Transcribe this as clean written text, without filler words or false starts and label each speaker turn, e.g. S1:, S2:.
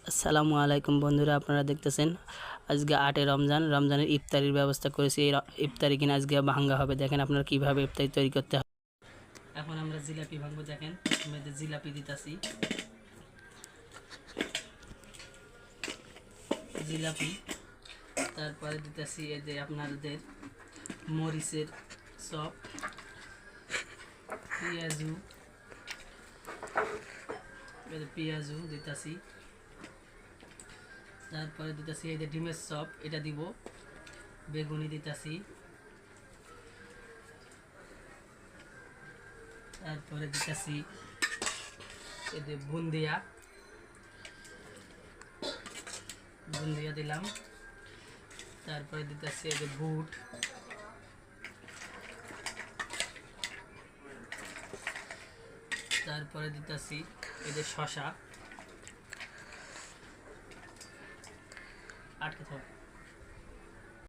S1: আসসালামু আলাইকুম বন্ধুরা, আপনারা দেখতেছেন আজকে 8 রমজান। রমজানের ইফতারির ব্যবস্থা করেছি। এই ইফতারি কিনা আজকে ভাঙ্গা হবে। দেখেন আপনারা কিভাবে ইফতারি তৈরি করতে হবে। এখন আমরা জিলাপি ভাঙবো। দেখেন আমাদের জিলাপি দিতাছি, জিলাপি। তারপরে দিতেছি এই যে আপনাদের মরিচের চপ, পেঁয়াজু দিতেছি। তারপরে দিতেছি এই যে ডিমের চপ, এটা দিব। বেগুনি দিতেছি। তারপরে দিতেছি এই যে বুন্দিয়া দিলাম। তারপরে দিতেছি এই যে বুট। তারপরে দিতেছি এই যে শশা। আটকে থাক।